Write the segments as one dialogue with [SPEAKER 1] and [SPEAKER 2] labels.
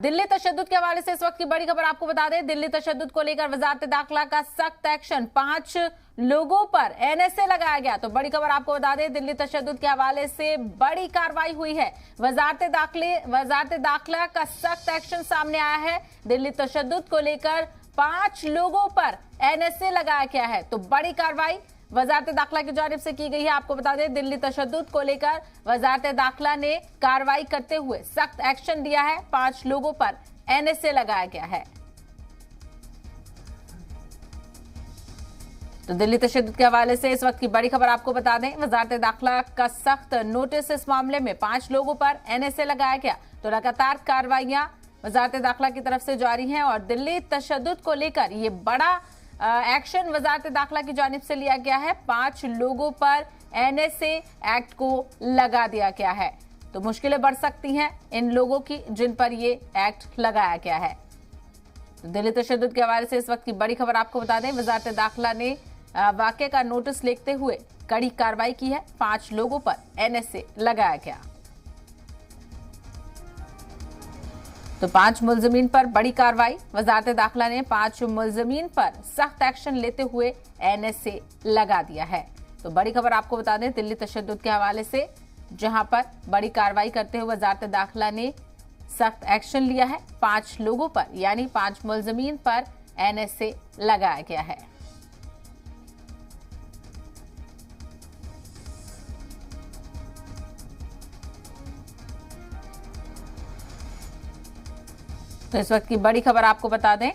[SPEAKER 1] दिल्ली तशद्दुद के हवाले से इस वक्त की बड़ी खबर आपको बता दें। दिल्ली तशद्दुद को लेकर वजारत दाखिला का सख्त एक्शन, 5 लोगों पर एनएसए लगाया गया। तो बड़ी खबर आपको बता दें, दिल्ली तशद्दुद के हवाले से बड़ी कार्रवाई हुई है। वजारत दाखिला का सख्त एक्शन सामने आया है। दिल्ली तशद्दुद को लेकर 5 लोगों पर एनएसए लगाया गया है। तो बड़ी कार्रवाई वजारत दाखिला की जानिब से की गई है। आपको बता दें, दिल्ली तशद्दुद को लेकर वजारत दाखिला ने कार्रवाई करते हुए सख्त एक्शन लिया है। 5 लोगों पर एनएसए लगाया गया है। तो दिल्ली तशद्दुद के हवाले से इस वक्त की बड़ी खबर आपको बता दें, वजारत दाखिला का सख्त नोटिस, इस मामले में 5 लोगों पर एनएसए लगाया गया। तो लगातार कार्रवाइयां वजारत दाखिला की तरफ से जारी हैं और दिल्ली तशद्दुद को लेकर ये बड़ा एक्शन वजारत दाखिला की जानिब से लिया गया है। 5 लोगों पर एनएसए एक्ट को लगा दिया गया है। तो मुश्किलें बढ़ सकती हैं इन लोगों की जिन पर ये एक्ट लगाया गया है। तो दिल्ली तशद्दुद के हवाले से इस वक्त की बड़ी खबर आपको बता दें, वजारत दाखिला ने वाकये का नोटिस लिखते हुए कड़ी कार्रवाई की है। 5 लोगों पर एनएसए लगाया गया। तो 5 मुलजमीन पर बड़ी कार्रवाई, वजारत दाखिला ने 5 मुलजमीन पर सख्त एक्शन लेते हुए एनएसए लगा दिया है। तो बड़ी खबर आपको बता दें, दिल्ली तशद्दुद के हवाले से जहां पर बड़ी कार्रवाई करते हुए वजारत दाखिला ने सख्त एक्शन लिया है। 5 लोगों पर यानी 5 मुलजमीन पर एनएसए लगाया गया है। तो इस वक्त की बड़ी खबर आपको बता दें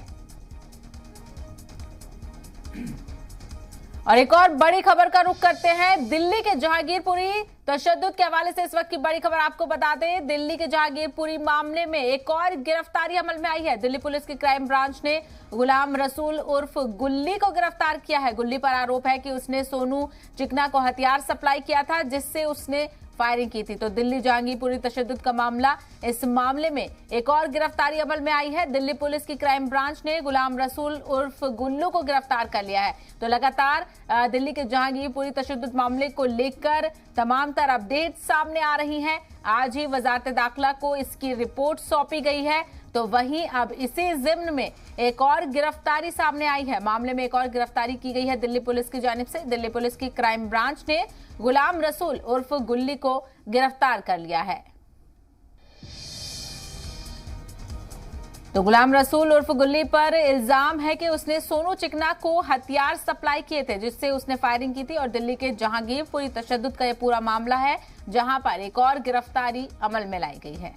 [SPEAKER 1] और एक और बड़ी खबर का रुख करते हैं। दिल्ली के जहांगीरपुरी तशद्दुद के हवाले से इस वक्त की बड़ी खबर आपको बता दें, दिल्ली के जहांगीरपुरी मामले में एक और गिरफ्तारी अमल में आई है। दिल्ली पुलिस की क्राइम ब्रांच ने गुलाम रसूल उर्फ गुल्ली को गिरफ्तार किया है। गुल्ली पर आरोप है कि उसने सोनू चिकना को हथियार सप्लाई किया था, जिससे उसने फायरिंग की थी। तो दिल्ली जहांगीरपुरी तशद्दुद का मामला, इस मामले में एक और गिरफ्तारी अमल में आई है। दिल्ली पुलिस की क्राइम ब्रांच ने गुलाम रसूल उर्फ गुल्लू को गिरफ्तार कर लिया है। तो लगातार दिल्ली के जहांगीरपुरी तशद्दुद मामले को लेकर तमाम तरह अपडेट सामने आ रही हैं। आज ही वजारत दाखिला को इसकी रिपोर्ट सौंपी गई है। तो वहीं अब इसी जिम्न में एक और गिरफ्तारी सामने आई है। मामले में एक और गिरफ्तारी की गई है दिल्ली पुलिस की जानिब से। दिल्ली पुलिस की क्राइम ब्रांच ने गुलाम रसूल उर्फ गुल्ली को गिरफ्तार कर लिया है। तो गुलाम रसूल उर्फ गुल्ली पर इल्जाम है कि उसने सोनू चिकना को हथियार सप्लाई किए थे, जिससे उसने फायरिंग की थी। और दिल्ली के जहांगीरपुरी तशद्दुद का यह पूरा मामला है, जहां पर एक और गिरफ्तारी अमल में लाई गई है।